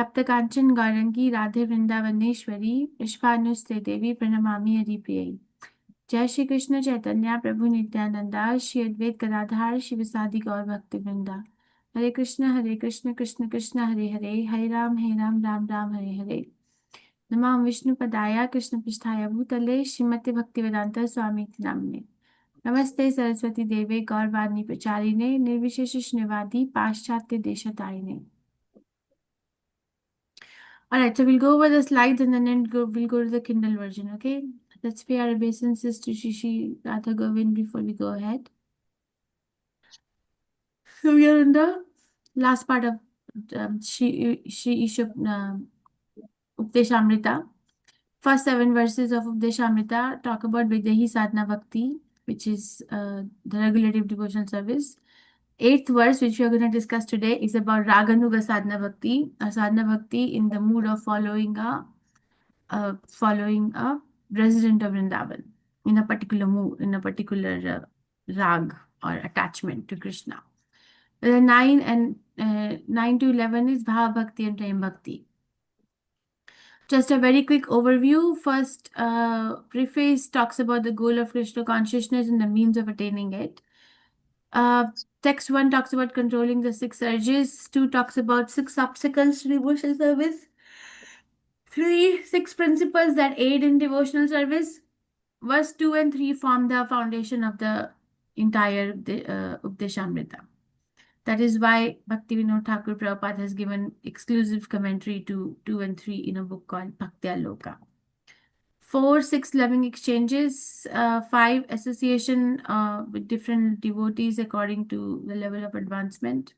तप्तकांचन गौरंगी राधे वृंदावनेश्वरी पुष्पानुस्ते देवी प्रणमामि हरिप्रियै। जय श्री कृष्ण चैतन्य प्रभु नित्यानंदा श्री अद्वैत गदाधर शिवसादि गौर भक्त वृंदा। हरे कृष्ण कृष्ण कृष्ण हरे हरे, हरे राम राम राम हरे हरे। नमां विष्णु पदाय कृष्ण पृष्ठाय भूतले श्रीमते भक्तिवेदांत स्वामी नामिने। नमस्ते सरस्वती देवे गौरवाणी प्रचारिणे निर्विशेष शून्यवादी पाश्चात्य देशतारिणे। All right, so we'll go over the slides and then we'll go to the Kindle version, okay? Let's pay our obeisances to Shishi Radha Govind before we go ahead. So we are in the last part of Shri Isha Updeshamrita. First 7 verses of Updeshamrita talk about Videhi Sadhana Bhakti, which is the regulative devotional service. 8th verse, which we are going to discuss today, is about Raganuga Sadhana Bhakti, a Sadhana Bhakti in the mood of following a resident of Vrindavan in a particular mood, in a particular rag or attachment to Krishna. The 9 to 11 is Bhava Bhakti and Prem Bhakti. Just a very quick overview. First, preface talks about the goal of Krishna consciousness and the means of attaining it. Text 1 talks about controlling the 6 urges. 2 talks about 6 obstacles to devotional service. 3, 6 principles that aid in devotional service. Verse 2 and 3 form the foundation of the entire Updeshamrita. That is why Bhaktivinoda Thakur Prabhupada has given exclusive commentary to 2 and 3 in a book called Bhaktya Loka. 4, 6 loving exchanges. 5, association with different devotees according to the level of advancement.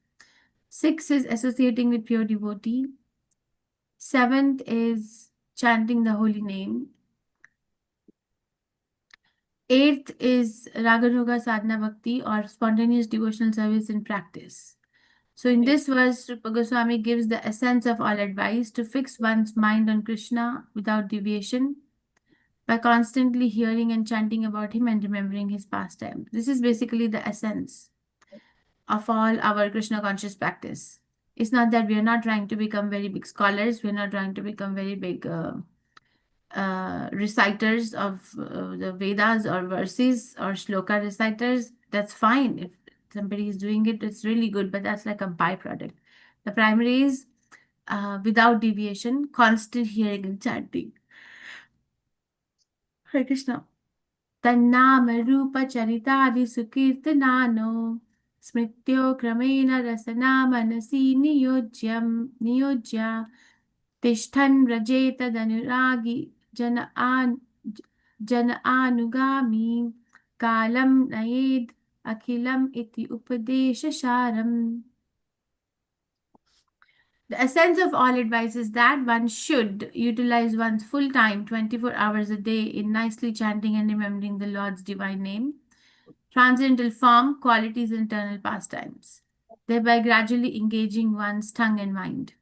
6 is associating with pure devotee. 7th is chanting the holy name. 8th is Raganuga Sadhana Bhakti or spontaneous devotional service in practice. So in this verse, Rupa Goswami gives the essence of all advice to fix one's mind on Krishna without deviation by constantly hearing and chanting about him and remembering his pastime. This is basically the essence of all our Krishna conscious practice. It's not that we are not trying to become very big scholars. We're not trying to become very big reciters of the Vedas or verses or shloka reciters. That's fine. If somebody is doing it, it's really good, but that's like a byproduct. The primary is without deviation, constant hearing and chanting. Hare Krishna. तन्नाम रूप चरितादि सुकीर्तनानो स्मृत्यो क्रमेण रसना मनसि नियोज्य तिष्ठन् व्रजेत धनुरागी जन आनुगामी कालं नयेद् अखिलम् इति उपदेशसारम्. The essence of all advice is that one should utilize one's full time, 24 hours a day, in nicely chanting and remembering the Lord's divine name, transcendental form, qualities, and eternal pastimes, thereby gradually engaging one's tongue and mind.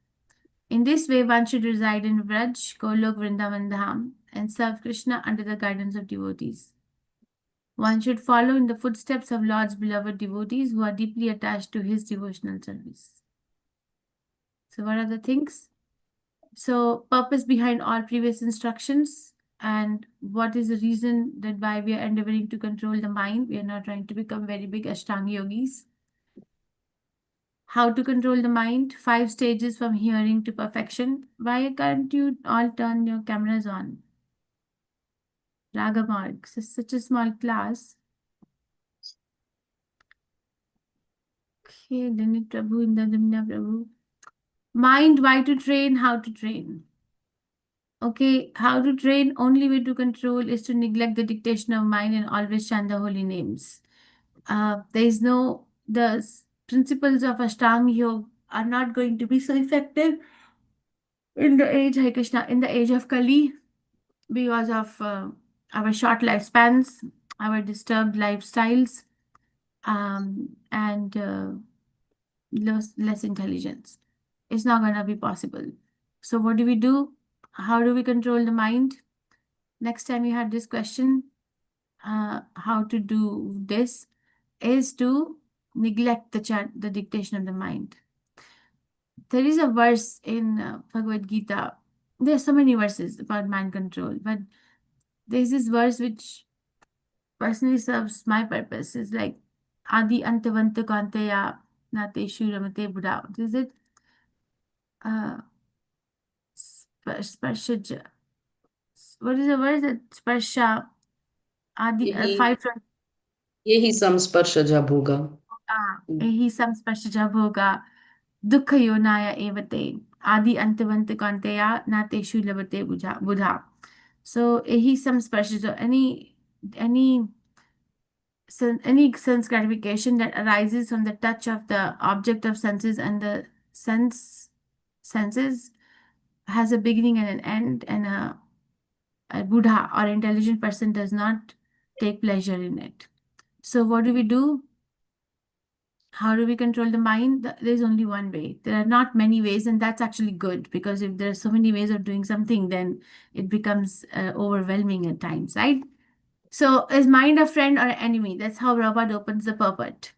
In this way, one should reside in Vraj, Golok, Vrindavan Dham, and serve Krishna under the guidance of devotees. One should follow in the footsteps of Lord's beloved devotees who are deeply attached to his devotional service. So what are the things? So purpose behind all previous instructions and what is the reason that why we are endeavoring to control the mind. We are not trying to become very big Ashtanga yogis. How to control the mind, 5 stages from hearing to perfection. Why can't you all turn your cameras on? Raga Marg, such a small class. Okay, Dinit Prabhu, Indadimna Prabhu. Mind, why to train, how to train. Okay, how to train, only way to control is to neglect the dictation of mind and always chant the holy names. The principles of Ashtanga Yoga are not going to be so effective in the age, Hare Krishna, in the age of Kali because of our short lifespans, our disturbed lifestyles, and less intelligence. It's not going to be possible. So what do we do? How do we control the mind? Next time you have this question, how to do this is to neglect the dictation of the mind. there is a verse in Bhagavad Gita. There are so many verses about mind control, but there's this verse which personally serves my purpose. It's like Adi Antavanta Kantaya Nateshu Ramate Buddha. Is it Sparshaja? What is the word that Sparsha Adi यही five from यही संस्पर्शजा भोगा. Ehi Samsparshaja Bhoga Dukkha Yonaya Evate Adi Antavanta Kantaya Nateshu Labate Buddha. So Ehi Samsparshaja, any any sense gratification that arises from the touch of the object of senses and the senses has a beginning and an end, and a Buddha or intelligent person does not take pleasure in it. So what do we do? How do we control the mind? There's only one way. There are not many ways, and that's actually good, because if there are so many ways of doing something, then it becomes overwhelming at times, right? So, is mind a friend or enemy? That's how Prabhupada opens the purport.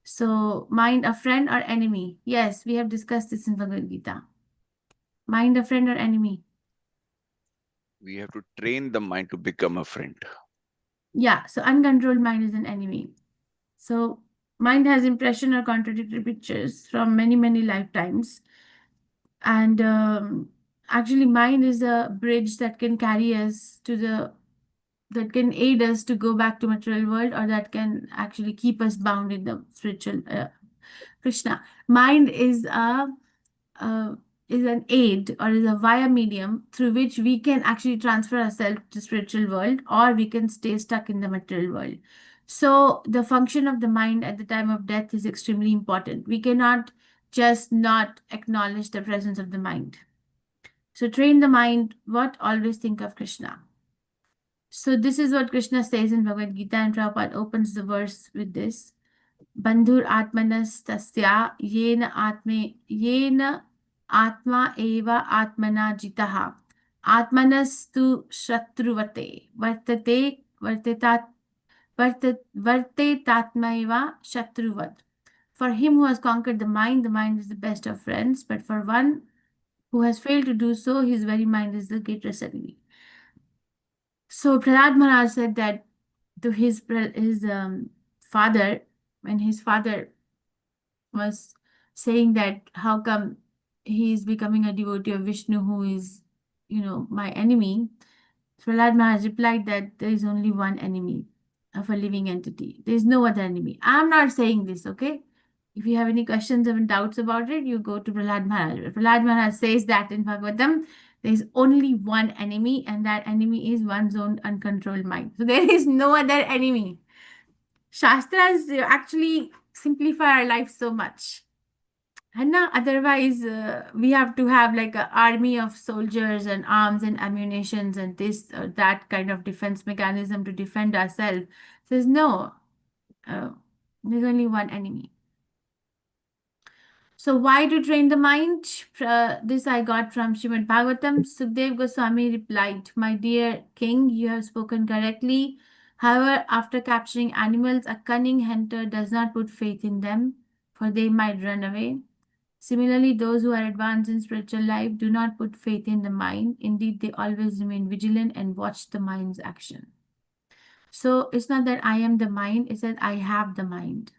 So, mind a friend or enemy? Yes, we have discussed this in Bhagavad Gita. Mind a friend or enemy? We have to train the mind to become a friend. Yeah, so uncontrolled mind is an enemy. So, mind has impression or contradictory pictures from many, many lifetimes. And actually, mind is a bridge that can carry us to that can aid us to go back to material world, or that can actually keep us bound in the spiritual Krishna. Mind uh, is an aid, or is a via medium through which we can actually transfer ourselves to spiritual world, or we can stay stuck in the material world. So the function of the mind at the time of death is extremely important. We cannot just not acknowledge the presence of the mind. So train the mind. What? Always think of Krishna. So this is what Krishna says in Bhagavad Gita, and Prabhupada opens the verse with this. Bandhur atmanas tasya yena atma eva atmana jitaha atmanas tu shatruvate vartetatma shatruvat. For him who has conquered the mind is the best of friends, but for one who has failed to do so, his very mind is the greatest enemy. So Prahlad Maharaj said that to his father, when his father was saying that how come he is becoming a devotee of Vishnu, who is, my enemy. Prahlad Maharaj replied that there is only one enemy of a living entity. There is no other enemy. I'm not saying this, okay? If you have any questions or doubts about it, you go to Prahlad Maharaj. Prahlad Maharaj says that in Bhagavatam, there is only one enemy, and that enemy is one's own uncontrolled mind. So there is no other enemy. Shastras actually simplify our life so much. And now, otherwise, we have to have like an army of soldiers and arms and ammunitions and this or that kind of defense mechanism to defend ourselves. Says no, uh, there's only one enemy. So why to train the mind? This I got from Srimad Bhagavatam. Sukdev Goswami replied, "My dear king, you have spoken correctly. However, after capturing animals, a cunning hunter does not put faith in them, for they might run away. Similarly, those who are advanced in spiritual life do not put faith in the mind. Indeed, they always remain vigilant and watch the mind's action." So it's not that I am the mind, it's that I have the mind.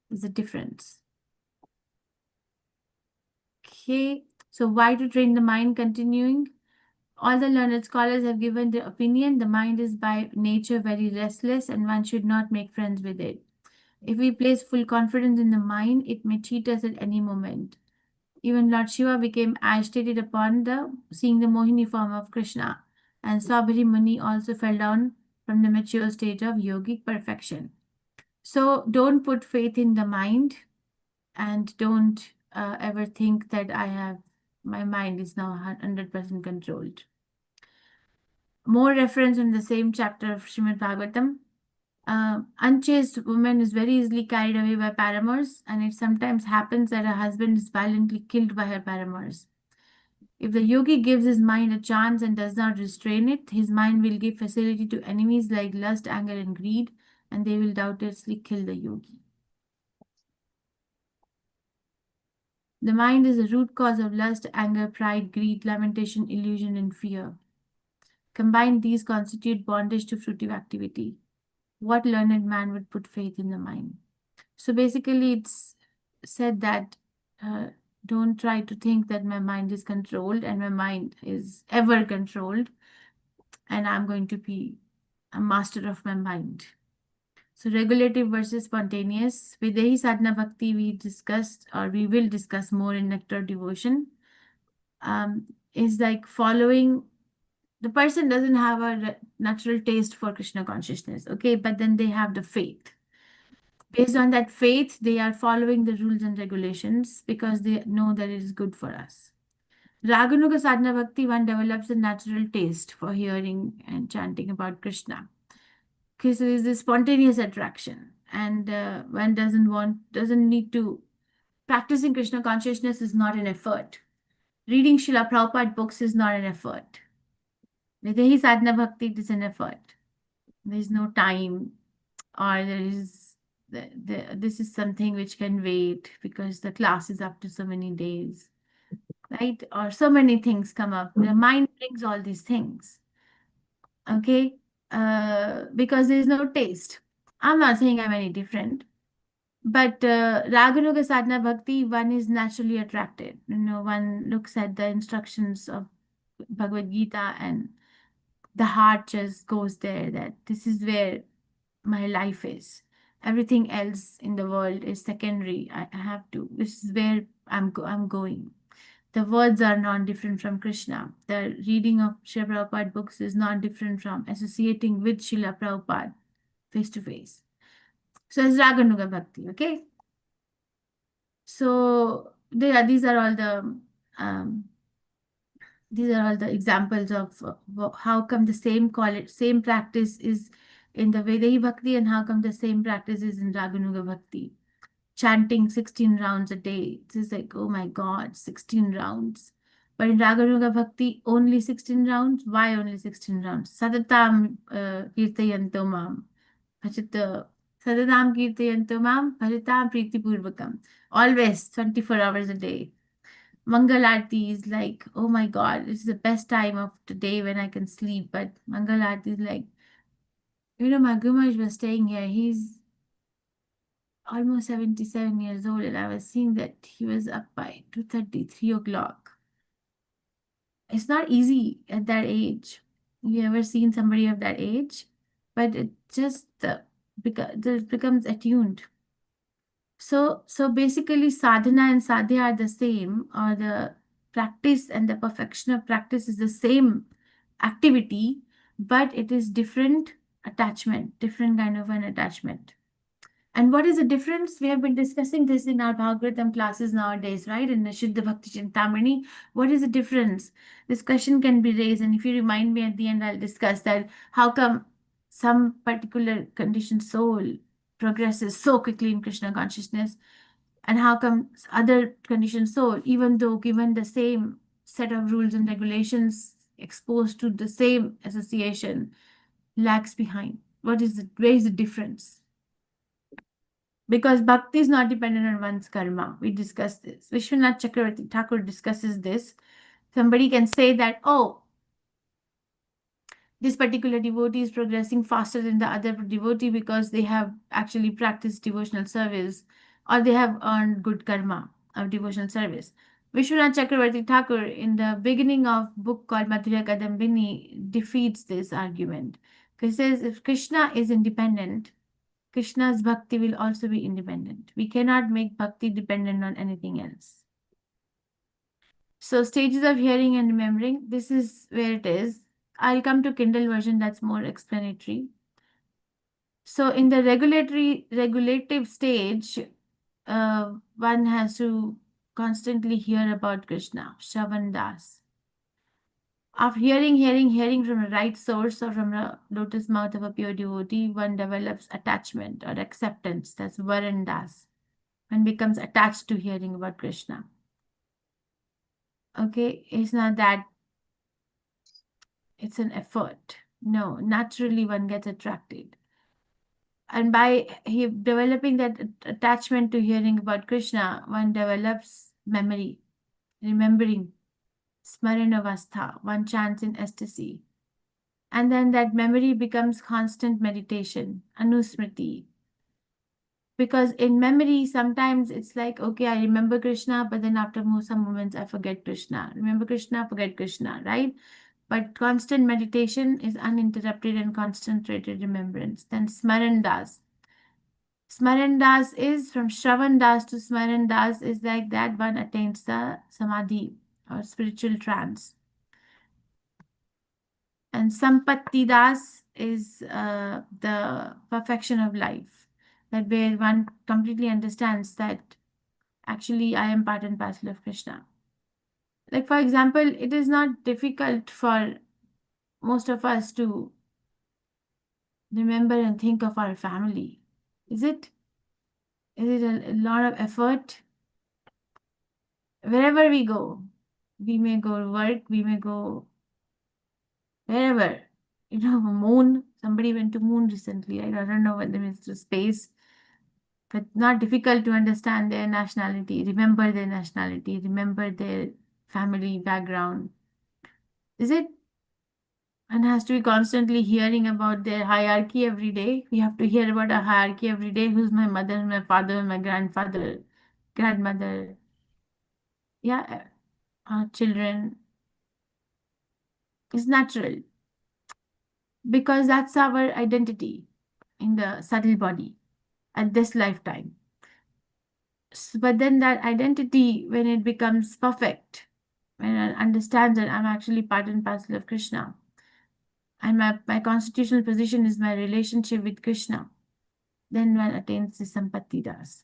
There's a difference. Okay, so why to train the mind? Continuing, all the learned scholars have given their opinion. The mind is by nature very restless, and one should not make friends with it. If we place full confidence in the mind, it may cheat us at any moment. Even Lord Shiva became agitated upon seeing the Mohini form of Krishna, and Sabari Muni also fell down from the mature stage of yogic perfection. So don't put faith in the mind, and don't ever think that my mind is now 100% controlled. More reference in the same chapter of Srimad Bhagavatam. Unchaste woman is very easily carried away by paramours, and it sometimes happens that her husband is violently killed by her paramours. If the yogi gives his mind a chance and does not restrain it, his mind will give facility to enemies like lust, anger, and greed, and they will doubtlessly kill the yogi. The mind is the root cause of lust, anger, pride, greed, lamentation, illusion, and fear. Combined, these constitute bondage to fruitive activity. What learned man would put faith in the mind? So basically, it's said that don't try to think that my mind is controlled and my mind is ever controlled, and I'm going to be a master of my mind. So regulative versus spontaneous. Videhi sadhana bhakti we discussed, or we will discuss more in nectar devotion, is like following. The person doesn't have a natural taste for Krishna consciousness, okay, but then they have the faith. Based on that faith, they are following the rules and regulations because they know that it is good for us. Raganuga sadhana bhakti, one develops a natural taste for hearing and chanting about Krishna. Okay, so there's this spontaneous attraction, and one doesn't need to. Practicing Krishna consciousness is not an effort. Reading Srila Prabhupada books is not an effort. Videhi sadhana bhakti, it is an effort. There is no time, or there is this is something which can wait because the class is after so many days, right? Or so many things come up. The mind brings all these things, okay? Because there is no taste. I'm not saying I'm any different, but Raganuga Sadhana Bhakti, one is naturally attracted. One looks at the instructions of Bhagavad Gita and the heart just goes there, that this is where my life is. Everything else in the world is secondary. I have to, this is where I'm going. The words are not different from Krishna. The reading of Srila Prabhupada books is not different from associating with Srila Prabhupada face to face. So it's Raganuga Bhakti, okay? So these are all the examples of how come the same practice is in the Vedahi Bhakti and how come the same practice is in Raganuga Bhakti. Chanting 16 rounds a day. It's like, oh my God, 16 rounds. But in Raganuga Bhakti, only 16 rounds. Why only 16 rounds? Sadatam kirtayanto mam. Sadatam kirtayanto mam. Bhajatam priti purvakam. Always 24 hours a day. Mangalarti is like, oh my God, this is the best time of the day when I can sleep. But Mangalarti is like, my Gumaj was staying here. He's almost 77 years old, and I was seeing that he was up by 2:30, 3 o'clock. It's not easy at that age. You ever seen somebody of that age? But it just becomes attuned. So basically, sadhana and sadhya are the same, or the practice and the perfection of practice is the same activity, but it is different attachment, different kind of an attachment. And what is the difference? We have been discussing this in our Bhagavatam classes nowadays, right? In the Shuddha Bhakti Chintamani. What is the difference? This question can be raised, and if you remind me at the end, I'll discuss that. How come some particular conditioned soul progresses so quickly in Krishna consciousness, and how come other conditioned soul, even though given the same set of rules and regulations, exposed to the same association, lags behind? Where is the difference? Because bhakti is not dependent on one's karma. We discussed this. Vishwanath Chakravarti Thakur discusses this. Somebody can say that, oh, this particular devotee is progressing faster than the other devotee because they have actually practiced devotional service, or they have earned good karma of devotional service. Vishwanath Chakravarti Thakur, in the beginning of book called Madhurya Kadambini, defeats this argument. He says if Krishna is independent, Krishna's bhakti will also be independent. We cannot make bhakti dependent on anything else. So stages of hearing and remembering, this is where it is. I'll come to Kindle version that's more explanatory. So in the regulative stage, one has to constantly hear about Krishna, Shravan Das. After hearing from a right source or from the lotus mouth of a pure devotee, one develops attachment or acceptance. That's Varan Das. One becomes attached to hearing about Krishna. Okay, it's not that it's an effort. No, naturally one gets attracted. And by developing that attachment to hearing about Krishna, one develops memory, remembering, smaranavastha, one chants in ecstasy. And then that memory becomes constant meditation, anusmriti. Because in memory, sometimes it's like, okay, I remember Krishna, but then after some moments, I forget Krishna. Remember Krishna, forget Krishna, right? But constant meditation is uninterrupted and concentrated remembrance. Then Smaran Das. Smaran Das is from Shravan Das to Smaran Das is like that one attains the Samadhi or spiritual trance. And Sampatti Das is the perfection of life, that where one completely understands that actually I am part and parcel of Krishna. Like, for example, it is not difficult for most of us to remember and think of our family. Is it? Is it a lot of effort? Wherever we go, we may go to work, we may go wherever. Moon. Somebody went to moon recently. I don't know whether it's to space, but not difficult to understand their nationality, remember their nationality, remember their family background. Is it? And has to be constantly hearing about their hierarchy every day. We have to hear about a hierarchy every day. Who's my mother, my father, my grandfather, grandmother. Yeah, our children. Is natural because that's our identity in the subtle body at this lifetime. But then that identity, when it becomes perfect, when I understand that I'm actually part and parcel of Krishna, and my constitutional position is my relationship with Krishna, then one attains the Sampatti Das.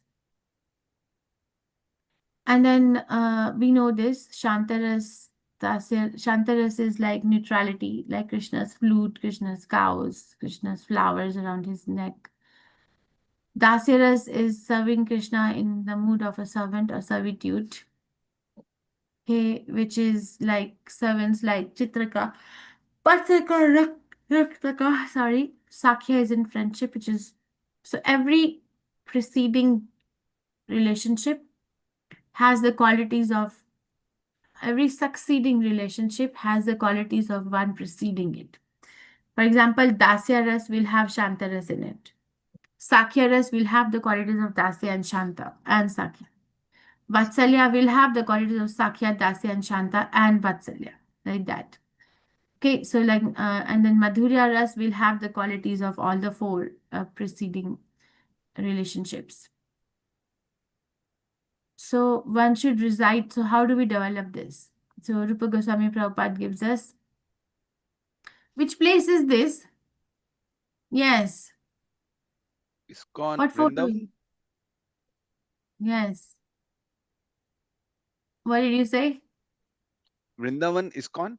And then we know this, Shantaras is like neutrality, like Krishna's flute, Krishna's cows, Krishna's flowers around his neck. Dasyaras is serving Krishna in the mood of a servant or servitude, okay, which is like servants like Chitraka, Patraka, Raktaka, sorry, Sakya is in friendship, which is, so every preceding relationship has the qualities of, every succeeding relationship has the qualities of one preceding it. For example, Dasya Ras will have Shanta Ras in it. Sakya Ras will have the qualities of Dasya and Shanta and Sakya. Vatsalya will have the qualities of Sakya, Dasya and Shanta and Vatsalya, like that. Okay, so like, and then Madhurya Ras will have the qualities of all the four preceding relationships. So one should recite. So how do we develop this? So Rupa Goswami Prabhupada gives us. Which place is this? Yes. ISKCON What photo? Vrindavan. Yes. What did you say? Vrindavan ISKCON.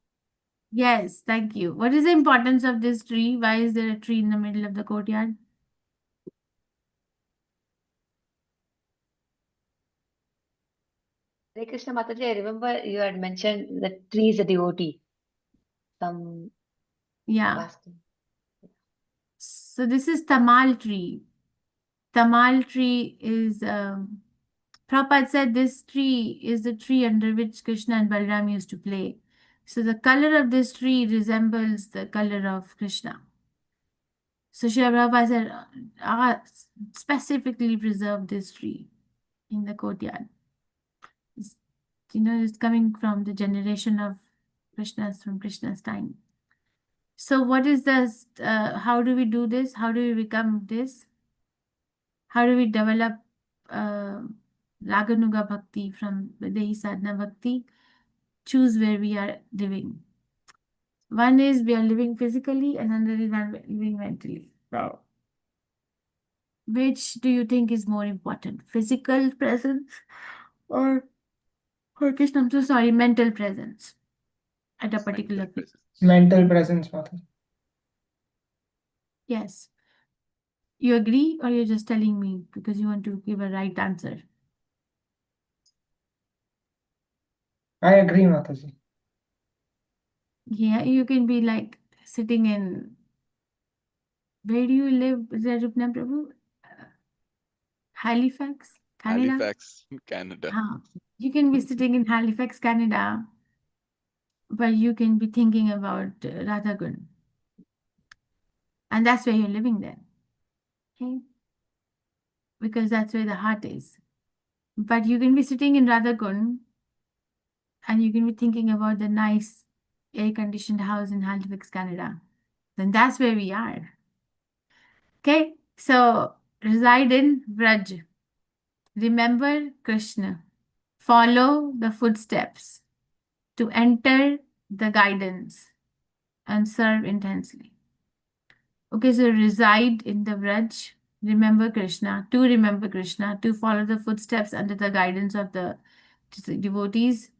Yes, thank you. What is the importance of this tree? Why is there a tree in the middle of the courtyard? Hare Krishna Mataji, I remember you had mentioned that tree is a devotee. Some Yeah. fasting. So this is Tamal tree. Tamal tree is, Prabhupada said this tree is the tree under which Krishna and Balaram used to play. So the color of this tree resembles the color of Krishna. So Srila Prabhupada said, specifically preserve this tree in the courtyard. It's, it's coming from the generation of Krishna's, from Krishna's time. So what is this? How do we do this? How do we become this? How do we develop Raganuga Bhakti from Videhi Sadhana Bhakti? Choose where we are living. One is we are living physically, and another is one living mentally. Wow. Which do you think is more important? Physical presence or Krishna, I'm so sorry, mental presence at a particular Mental place? presence. Mental presence, Mataji. Yes. You agree, or you're just telling me because you want to give a right answer? I agree, Mataji. Yeah, you can be like sitting in, where do you live, Rupna Prabhu? Halifax, Canada? Halifax, Canada. You can be sitting in Halifax, Canada, but you can be thinking about Radha. And that's where you're living then. Okay? Because that's where the heart is. But you can be sitting in Radhakund and you can be thinking about the nice air-conditioned house in Halifax, Canada. Then that's where we are. Okay? So reside in Vraj. Remember Krishna. Follow the footsteps to enter the guidance and serve intensely. Okay, so reside in the Vraj, remember Krishna, to follow the footsteps under the guidance of the devotees,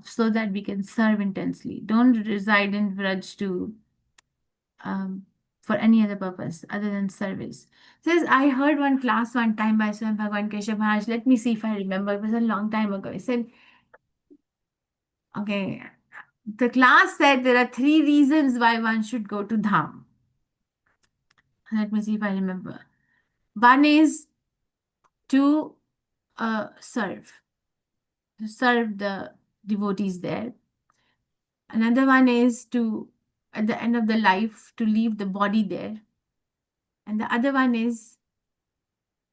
so that we can serve intensely. Don't reside in Vraj to for any other purpose other than service. Says, I heard one class one time by Swami Bhagavan Keshav Maharaj. Let me see if I remember. It was a long time ago. He said, okay, the class said there are 3 reasons why one should go to Dham. Let me see if I remember. One is to serve the devotees there. Another one is to, at the end of the life, to leave the body there. And the other one is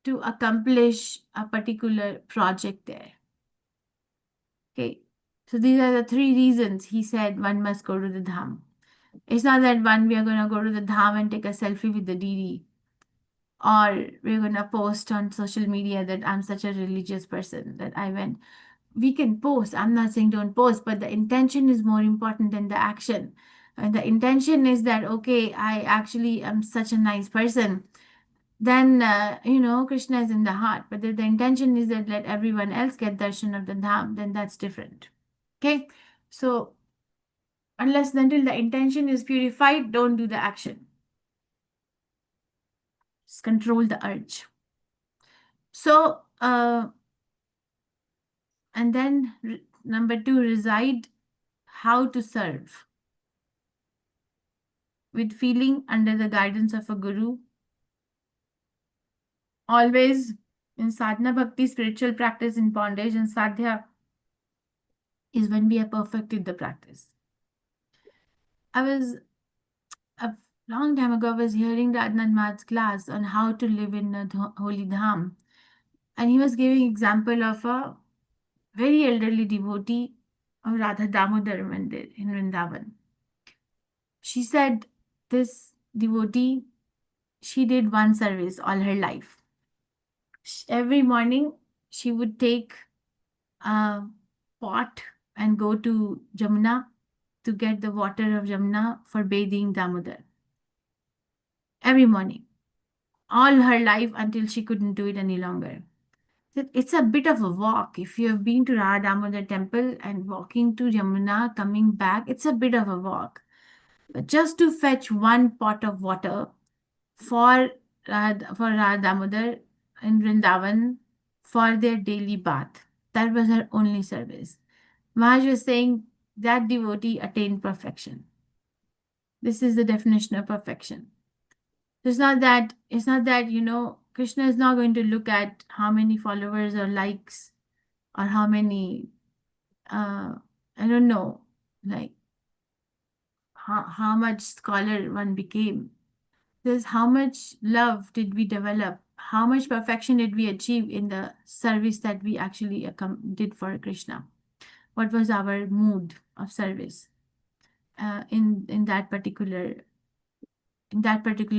to accomplish a particular project there. Okay, so these are the 3 reasons he said one must go to the Dham. It's not that we are going to go to the Dham and take a selfie with the DD, or we're going to post on social media that I'm such a religious person that I went. We can post. I'm not saying don't post, but the intention is more important than the action. And the intention is that, okay, I actually am such a nice person. Then, Krishna is in the heart. But if the intention is that let everyone else get darshan of the Dham, then that's different. Okay? So, until the intention is purified, don't do the action. Just control the urge. So, and then number 2, reside, how to serve. With feeling under the guidance of a guru. Always in sadhana bhakti, spiritual practice, in bondage and sadhya is when we have perfected the practice. A long time ago, I was hearing Radhanath Maharaj's class on how to live in a holy dham. And he was giving example of a very elderly devotee of Radha Damodar Mandir in Vrindavan. She said this devotee, she did one service all her life. Every morning, she would take a pot and go to Jamuna to get the water of Jamuna for bathing Damodar. Every morning. All her life until she couldn't do it any longer. It's a bit of a walk. If you have been to Radha Damodar temple and walking to Jamuna, coming back, it's a bit of a walk. But just to fetch one pot of water for Radha Damodar in Vrindavan for their daily bath. That was her only service. Maharaj was saying that devotee attained perfection. This is the definition of perfection. It's not that, Krishna is not going to look at how many followers or likes or how many, I don't know, like how much scholar one became. There's how much love did we develop? How much perfection did we achieve in the service that we actually did for Krishna? What was our mood of service in that particular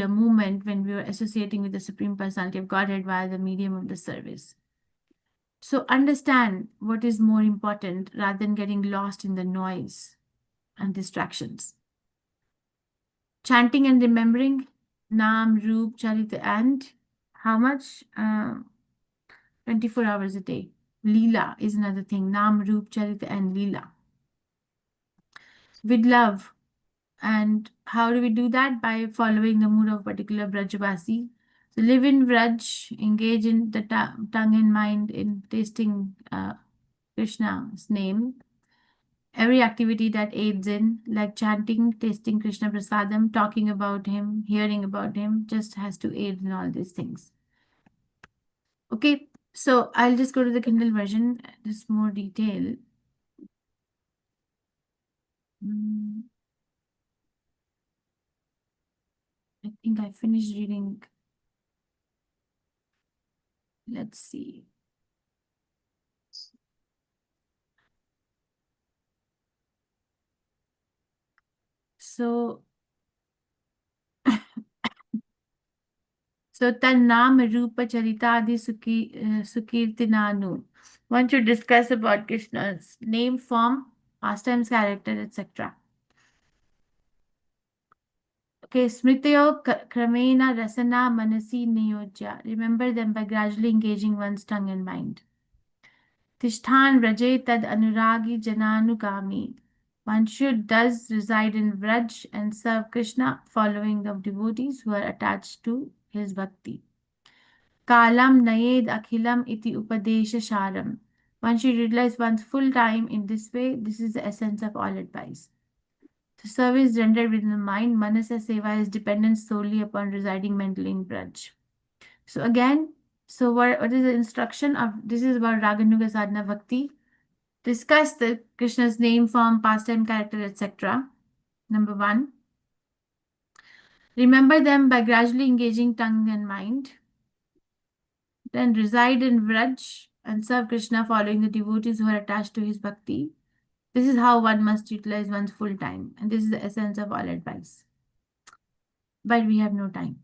moment when we were associating with the Supreme Personality of Godhead via the medium of the service? So understand what is more important rather than getting lost in the noise and distractions. Chanting and remembering Nam, Roop, Charita, and how much? 24 hours a day. Leela is another thing. Nam, Roop, Charita, and Leela. With love. And how do we do that? By following the mood of a particular Brajvasi. So live in Vraj, engage in the tongue and mind in tasting Krishna's name. Every activity that aids in, like chanting, tasting Krishna Prasadam, talking about him, hearing about him, just has to aid in all these things. Okay, So I'll just go to the Kindle version, just more detail. Mm, I think I finished reading. Let's see. So, so Tannam Rupa Charitadi Sukirtinanu. Want to discuss about Krishna's name, form, pastimes, character, etc. Okay, Smritayo Kramena Rasana Manasi Niyojya. Remember them by gradually engaging one's tongue and mind. Tishthan Raje Tad Anuragi Jananugami. One should thus reside in Vraj and serve Krishna, following the devotees who are attached to his bhakti. Kalam Nayed Akhilam Iti Upadesha Sharam. One should utilize one's full time in this way. This is the essence of all advice. The service rendered within the mind, Manasa Seva, is dependent solely upon residing mentally in Braj. So again, so what is the instruction of this is about Raganuga Sadhana Bhakti. Discuss the Krishna's name, form, pastime, character, etc. Number 1. Remember them by gradually engaging tongue and mind. Then reside in Vraj and serve Krishna, following the devotees who are attached to his bhakti. This is how one must utilize one's full time, and this is the essence of all advice. But we have no time.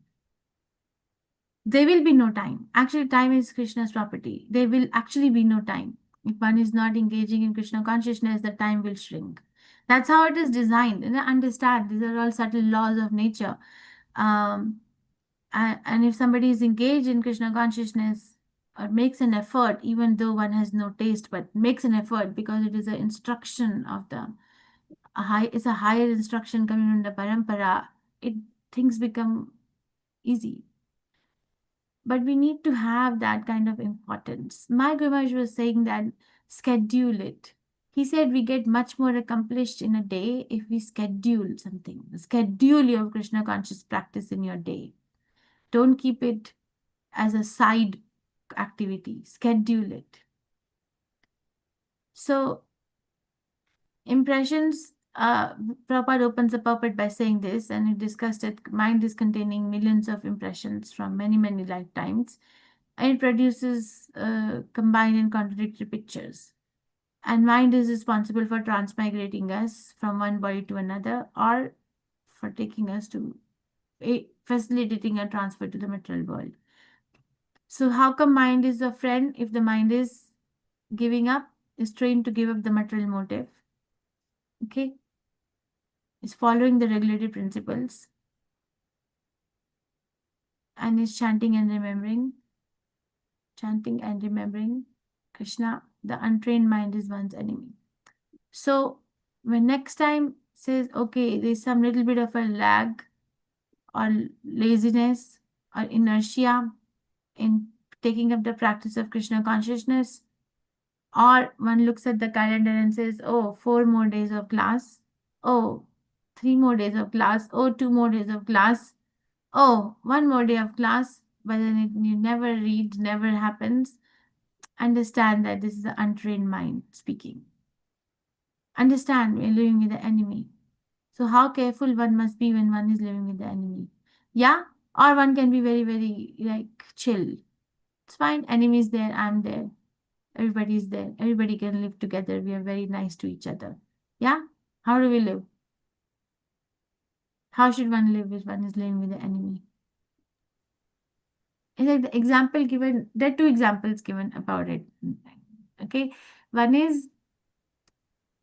There will be no time. Actually, time is Krishna's property. There will actually be no time. If one is not engaging in Krishna consciousness, the time will shrink. That's how it is designed. And I understand these are all subtle laws of nature. And if somebody is engaged in Krishna consciousness or makes an effort, even though one has no taste, but makes an effort because it is an instruction of it's a higher instruction coming from the parampara, things become easy. But we need to have that kind of importance. My Gurumaj was saying that schedule it. He said we get much more accomplished in a day if we schedule something. Schedule your Krishna conscious practice in your day. Don't keep it as a side activity. Schedule it. So, impressions, Prabhupada opens the pulpit by saying this, and he discussed that mind is containing millions of impressions from many, many lifetimes, and it produces combined and contradictory pictures. And mind is responsible for transmigrating us from one body to another, or for taking us to facilitating a transfer to the material world. So how come mind is a friend if the mind is giving up, is trained to give up the material motive? Okay, is following the regulated principles and is chanting and remembering Krishna. The untrained mind is one's enemy. So when next time says, okay, there's some little bit of a lag or laziness or inertia in taking up the practice of Krishna consciousness, or one looks at the calendar and says, oh, 4 more days of class, oh, 3 more days of class, oh, 2 more days of class, oh, 1 more day of class, but then you never read, never happens. Understand that this is the untrained mind speaking. Understand we're living with the enemy. So how careful one must be when one is living with the enemy. Yeah, or one can be very, very chill. It's fine. Enemy is there, I'm there. Everybody is there. Everybody can live together. We are very nice to each other. Yeah? How do we live? How should one live if one is living with the enemy? It's like the example given, there are 2 examples given about it. Okay. One is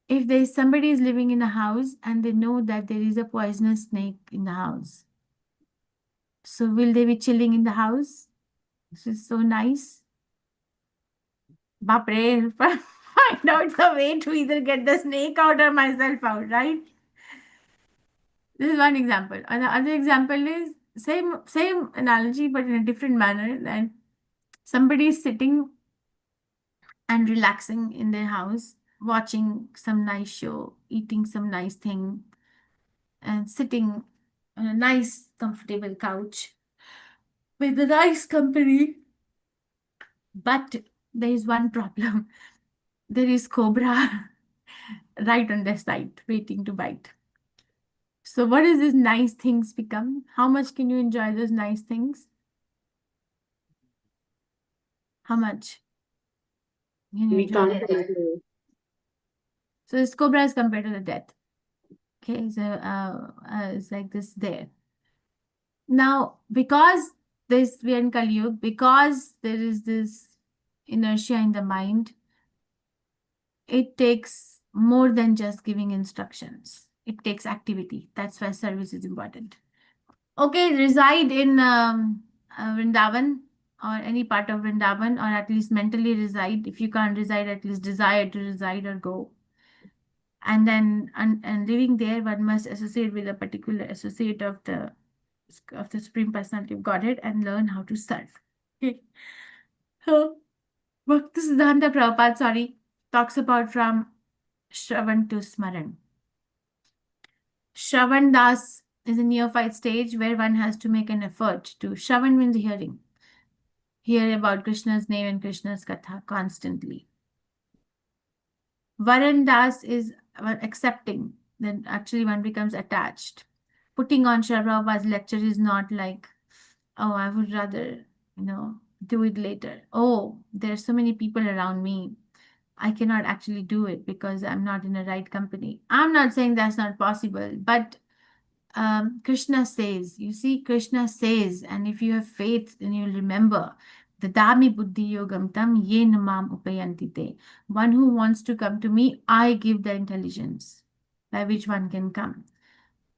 if there's somebody is living in a house and they know that there is a poisonous snake in the house. So will they be chilling in the house? This is so nice. Bapre, find out the way to either get the snake out or myself out, right? This is one example. And the other example is same analogy, but in a different manner. That somebody is sitting and relaxing in their house, watching some nice show, eating some nice thing, and sitting on a nice, comfortable couch with a nice company. But there is one problem. There is cobra right on their side, waiting to bite. So what does these nice things become? How much can you enjoy those nice things? How much can you We enjoy can't that? control. So this cobra is compared to the death. Okay, so it's like this there. Now, because this we are in Kali Yuga, because there is this inertia in the mind, it takes more than just giving instructions. It takes activity. That's why service is important. Okay, reside in Vrindavan or any part of Vrindavan, or at least mentally reside. If you can't reside, at least desire to reside or go. And then and living there, one must associate with a particular associate of the Supreme Personality of Godhead and learn how to serve. Okay. So Bhaktisiddhanta Prabhupada, talks about from Shravan to Smaran. Shravan Das is a neophyte stage where one has to make an effort to. Shravan means hearing. Hear about Krishna's name and Krishna's Katha constantly. Varan Das is accepting. Then actually one becomes attached. Putting on Srila Prabhupada's lecture is not like, oh, I would rather, do it later. Oh, there's so many people around me. I cannot actually do it because I'm not in the right company. I'm not saying that's not possible, but Krishna says, you see, Krishna says, and if you have faith, then you'll remember, Dadami buddhi yogam tam ye namam upayanti te. One who wants to come to me, I give the intelligence by which one can come.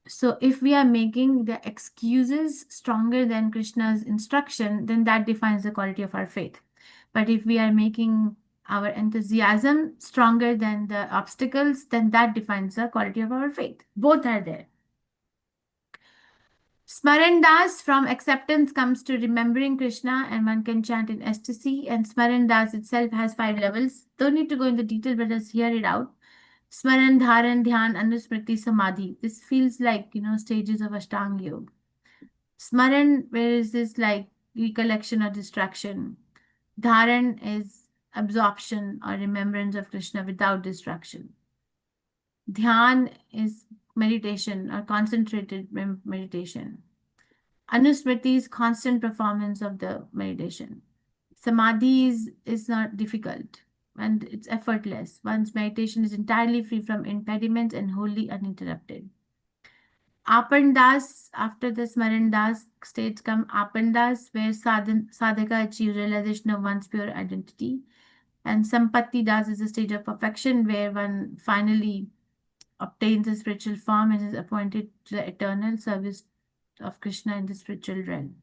So if we are making the excuses stronger than Krishna's instruction, then that defines the quality of our faith. But if we are making our enthusiasm stronger than the obstacles, then that defines the quality of our faith. Both are there. Smaran Das from acceptance comes to remembering Krishna, and one can chant in ecstasy. And Smaran Das itself has 5 levels. Don't need to go into detail, but just hear it out. Smaran, Dharan, Dhyan, Anusmriti, Samadhi. This feels like, stages of Ashtanga Yoga. Smaran, where is this like recollection or distraction? Dharan is absorption or remembrance of Krishna without distraction. Dhyan is meditation or concentrated meditation. Anusmriti is constant performance of the meditation. Samadhi is not difficult and it's effortless. One's meditation is entirely free from impediments and wholly uninterrupted. Apandas, after the Smarandas states come Apandas, where sadhaka achieves realization of one's pure identity. And Sampatti Das is a stage of perfection where one finally obtains a spiritual form and is appointed to the eternal service of Krishna in the spiritual realm.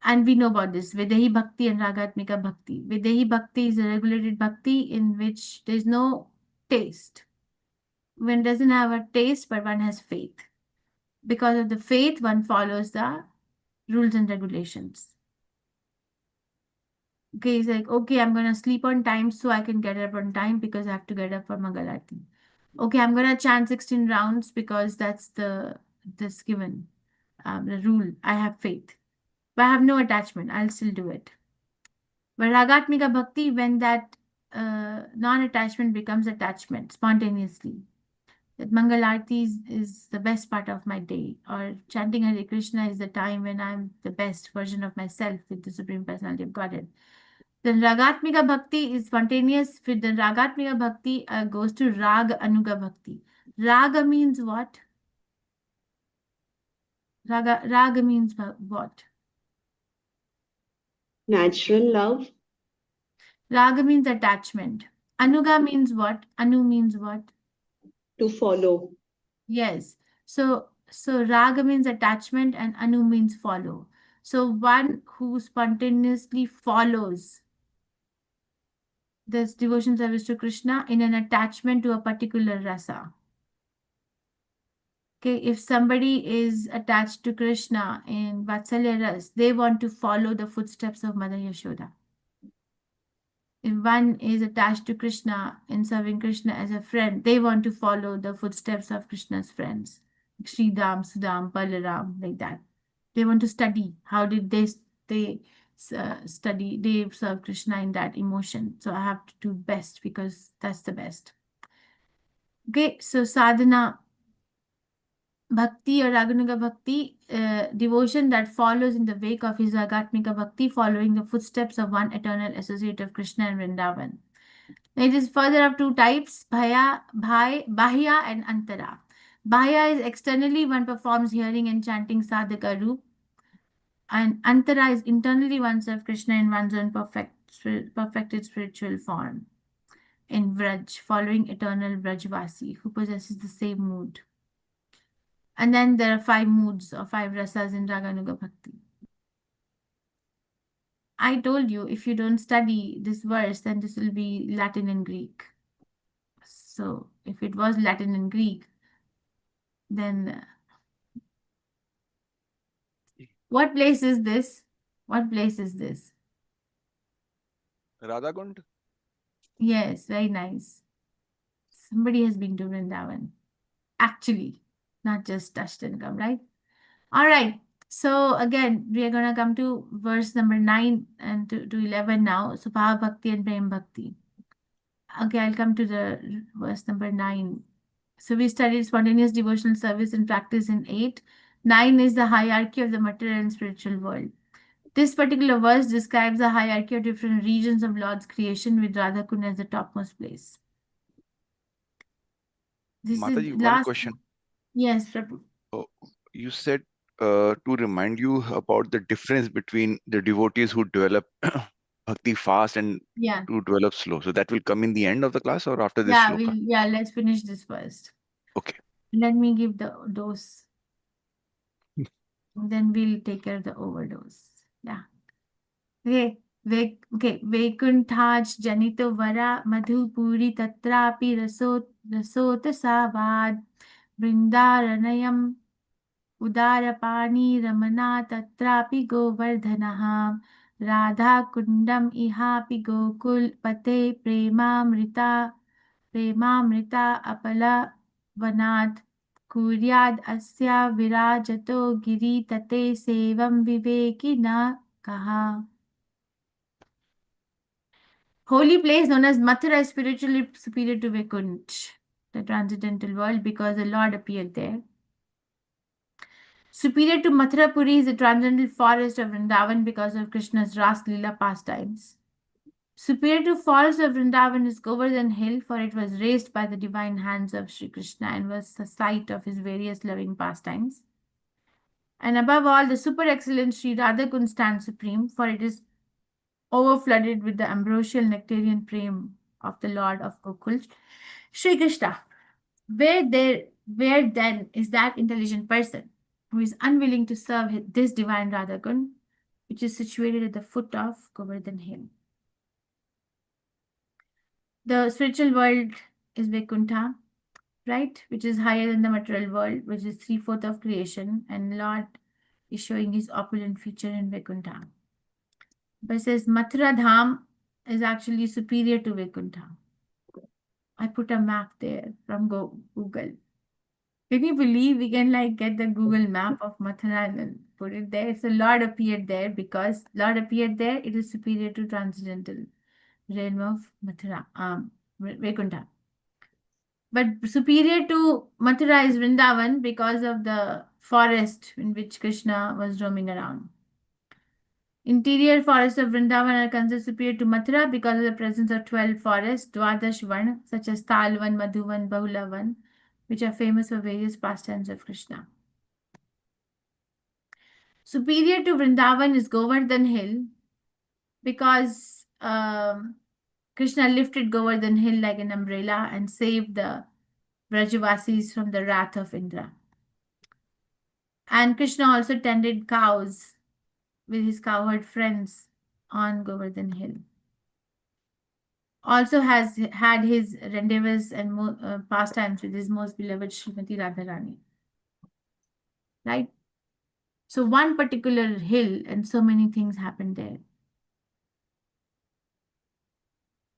And we know about this, Videhi Bhakti and Ragatmika Bhakti. Videhi Bhakti is a regulated bhakti in which there is no taste. One doesn't have a taste, but one has faith. Because of the faith, one follows the rules and regulations. Okay, it's like, okay, I'm going to sleep on time so I can get up on time because I have to get up for Mangalati. Okay, I'm going to chant 16 rounds because that's given, the rule. I have faith. But I have no attachment. I'll still do it. But Ragatmika Bhakti, when that non-attachment becomes attachment spontaneously. That Mangalarti is the best part of my day, or chanting Hare Krishna is the time when I'm the best version of myself with the Supreme Personality of Godhead. Then Ragatmika Bhakti is spontaneous. With the Ragatmika Bhakti goes to Raga Anuga Bhakti. Raga means what? Raga means what? Natural love. Raga means attachment. Anuga means what? Anu means what? To follow. Yes. So Raga means attachment and Anu means follow. So one who spontaneously follows this devotion service to Krishna in an attachment to a particular rasa. Okay, if somebody is attached to Krishna in Vatsalya Ras, they want to follow the footsteps of Mother Yashoda. If one is attached to Krishna in serving Krishna as a friend, they want to follow the footsteps of Krishna's friends. Sridham, Sudam, Balaram, like that. They want to study how did they study, they serve Krishna in that emotion. So I have to do best because that's the best. Okay, so sadhana, bhakti or raganuga bhakti, devotion that follows in the wake of his ragatmika bhakti, following the footsteps of one eternal associate of Krishna and Vrindavan. It is further of two types, bahya and antara. Bahya is externally one performs hearing and chanting sadhaka roop, and antara is internally one serves Krishna in one's own perfected spiritual form in Vraj, following eternal Vrajvasi who possesses the same mood. And then there are 5 moods or 5 rasas in Raganuga Bhakti. I told you if you don't study this verse, then this will be Latin and Greek. So if it was Latin and Greek, then what place is this? What place is this? Radha Kund? Yes, very nice. Somebody has been to Vrindavan. Actually, not just touched and come, right? All right. So again, we are going to come to verse number 9 and to 11 now. So Bhava Bhakti and Prem Bhakti. Okay, I'll come to the verse number 9. So we studied spontaneous devotional service and practice in 8. 9 is the hierarchy of the material and spiritual world. This particular verse describes the hierarchy of different regions of Lord's creation with Radha Kund as the topmost place. This Mataji, is one last. question. Yes, Prabhu. Oh, you said to remind you about the difference between the devotees who develop bhakti fast and Yeah. to develop slow. So that will come in the end of the class or after this shloka? Let's finish this first. Okay. Let me give the dose. Then we'll take care of the overdose. Yeah. Okay. Vaikuntaj janito vara madhupuri tatrapi rasota savad vrindaranayam udarapani ramana tatrapi govardhanaha radha kundam ihapi gokul pate premamrita apala vanat kuryad asya virajato giri tate sevam viveki na kaha. Holy place known as Mathura is spiritually superior to Vaikunt, the transcendental world, because the Lord appeared there. Superior to Mathurapuri is the transcendental forest of Vrindavan because of Krishna's Ras Leela pastimes. Superior to forest of Vrindavan is Govardhan Hill, for it was raised by the divine hands of Sri Krishna and was the site of his various loving pastimes. And above all, the super excellent Sri Radha Kund stands supreme, for it is overflooded with the ambrosial nectarian prem of the Lord of Gokul, Sri Krishna. Where then is that intelligent person who is unwilling to serve this divine Radha Kund, which is situated at the foot of Govardhan Hill? The spiritual world is Vaikuntha, right? Which is higher than the material world, which is 3/4 of creation, and Lord is showing his opulent feature in Vaikuntha. But it says Mathura Dham is actually superior to Vaikuntha. I put a map there from Google. Can you believe we can get the Google map of Mathura and then put it there? So Lord appeared there because Lord appeared there. It is superior to transcendental realm of Mathura, Vaikuntha. But superior to Mathura is Vrindavan because of the forest in which Krishna was roaming around. Interior forests of Vrindavan are considered superior to Mathura because of the presence of 12 forests, Dwadash Van, such as Talvan, Madhuvan, Bahulavan, which are famous for various pastimes of Krishna. Superior to Vrindavan is Govardhan Hill because Krishna lifted Govardhan Hill like an umbrella and saved the Vrajavasis from the wrath of Indra. And Krishna also tended cows with his cowherd friends on Govardhan Hill. Also has had his rendezvous and pastimes with his most beloved Srimati Radharani. Right? So one particular hill and so many things happened there.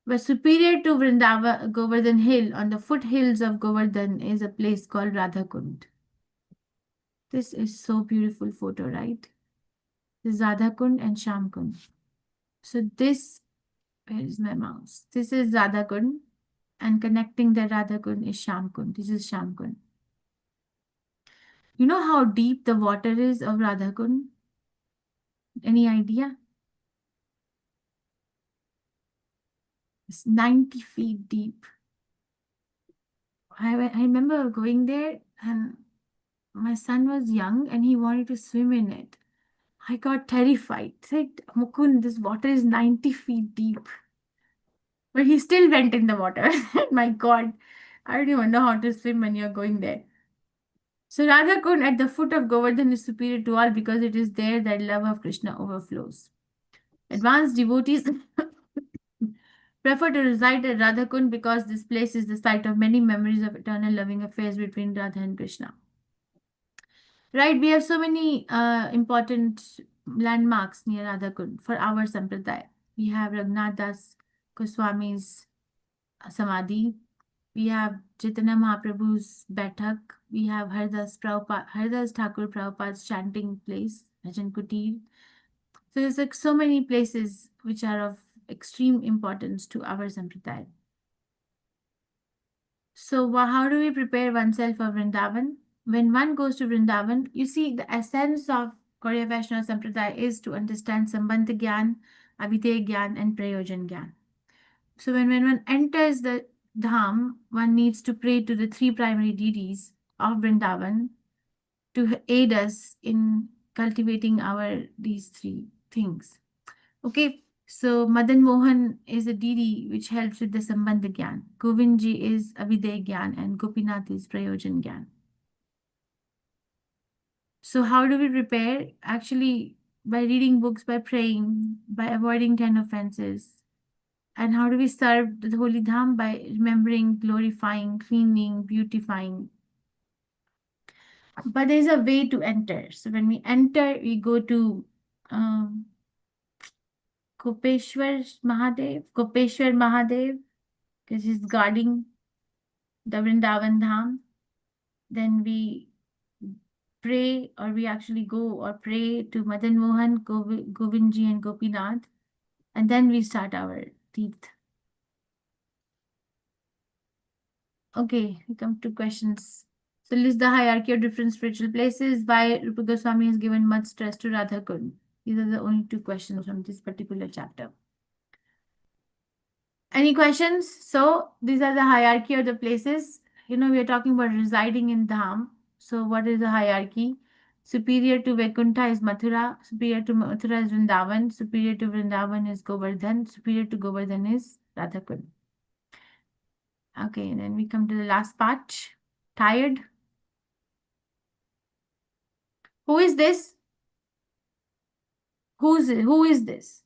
But superior to Vrindavan, Govardhan Hill, on the foothills of Govardhan is a place called Radha Kund. This is so beautiful photo, right? This is Radha Kund and Sham Kund. So this, where is my mouse? This is Radha Kund, and connecting the Radha Kund is Sham Kund. This is Sham Kund. You know how deep the water is of Radha Kund? Any idea? It's 90 feet deep. I remember going there, and my son was young and he wanted to swim in it. I got terrified. Said, Mukund, this water is 90 feet deep. But he still went in the water. My God, I don't even know how to swim when you're going there. So Radha Kund at the foot of Govardhan is superior to all because it is there that love of Krishna overflows. Advanced devotees prefer to reside at Radha Kund because this place is the site of many memories of eternal loving affairs between Radha and Krishna. Right, we have so many important landmarks near Radha Kund for our Sampradaya. We have Raghunath Das Goswami's Samadhi. We have Chaitanya Mahaprabhu's Baithak. We have Haridas Thakur Prabhupada's chanting place, Bhajan Kutir. So there's like so many places which are of extreme importance to our Sampradaya. So how do we prepare oneself for Vrindavan? When one goes to Vrindavan, you see the essence of Gaudiya Vaishnava Sampradaya is to understand Sambandha Gyan, Abhidheya Gyan and Prayojan Gyan. So when one enters the Dham, one needs to pray to the three primary deities of Vrindavan to aid us in cultivating these three things. Okay, so Madan Mohan is a deity which helps with the Sambandha Gyan. Govindji is Abhidheya Gyan and Gopinath is Prayojan Gyan. So how do we prepare? Actually, by reading books, by praying, by avoiding 10 offenses. And how do we serve the Holy Dham? By remembering, glorifying, cleaning, beautifying. But there's a way to enter. So when we enter, we go to Kopeshwar Mahadev, because he's guarding the Vrindavan Dham. Then we pray, or we actually go or pray to Madan Mohan, Govindji and Gopinath. And then we start our teeth. Okay, we come to questions. So list the hierarchy of different spiritual places. Why Rupa Goswami has given much stress to Radha Kund? These are the only two questions from this particular chapter. Any questions? So these are the hierarchy of the places. You know, we are talking about residing in Dham. So what is the hierarchy? Superior to Vaikuntha is Mathura. Superior to Mathura is Vrindavan. Superior to Vrindavan is Govardhan. Superior to Govardhan is Radha Kund. Okay, and then we come to the last part. Tired? Who is this? Who is this?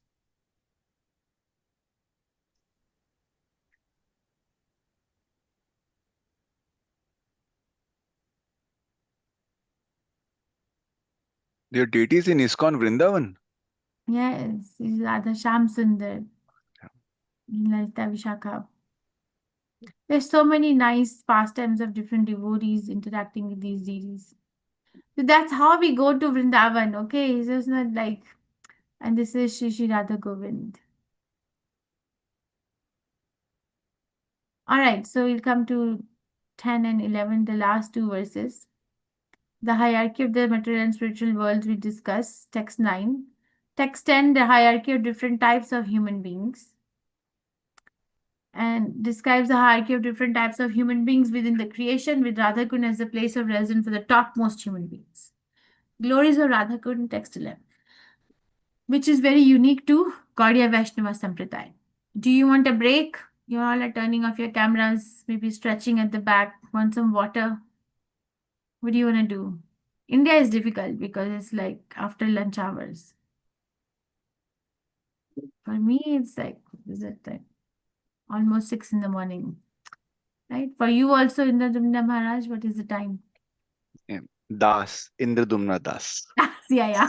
Their deities in ISKCON Vrindavan. Yes, this is Radha Sham Sundar. Lalita Vishakha. There's so many nice pastimes of different devotees interacting with these deities. So that's how we go to Vrindavan, okay? It's just not like, and this is Shri Radha Govind. All right, so we'll come to 10 and 11, the last two verses. The hierarchy of the material and spiritual worlds we discuss, text 9. Text 10, the hierarchy of different types of human beings. And describes the hierarchy of different types of human beings within the creation, with Radha Kund as the place of residence for the topmost human beings. Glories of Radha Kund, text 11, which is very unique to Gaudiya Vaishnava Sampradaya. Do you want a break? You all are turning off your cameras, maybe stretching at the back, want some water? What do you want to do? India is difficult because it's like after lunch hours. For me, it's like, what is it time? Almost 6 in the morning. Right? For you also, Indradumna Maharaj, what is the time? Das, Indradumna Das. Yeah.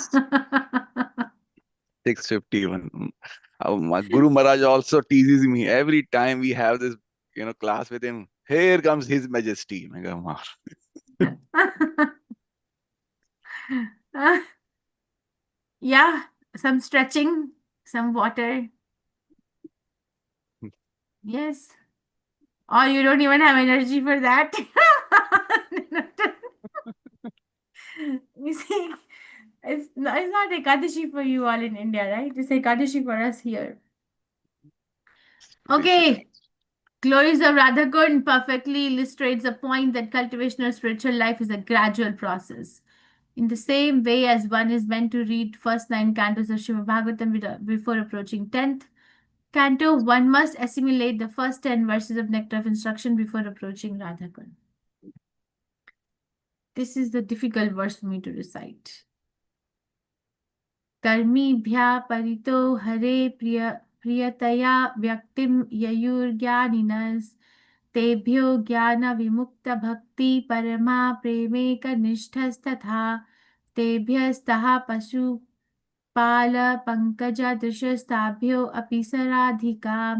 6:51. My Guru Maharaj also teases me every time we have this, class with him. Here comes His Majesty. I go, "Ma." Yeah, some stretching, some water. Yes. Or you don't even have energy for that. You see, it's not Ekadashi for you all in India, right? It's Ekadashi for us here. Okay. Glories of Radha Kund perfectly illustrates the point that cultivation of spiritual life is a gradual process. In the same way as one is meant to read first 9 cantos of Srimad Bhagavatam before approaching 10th canto, one must assimilate the first 10 verses of Nectar of Instruction before approaching Radha Kund. This is the difficult verse for me to recite. Karmibhya parito hare priyataya vyaktim yayurgyaninas तेभ्यो ज्ञान विमुक्त भक्ति परमा प्रेमेक निष्ठस्तथा तेभ्यस्तः पशुपाल पंकज दृशस्ताभ्यो अपि सराधिका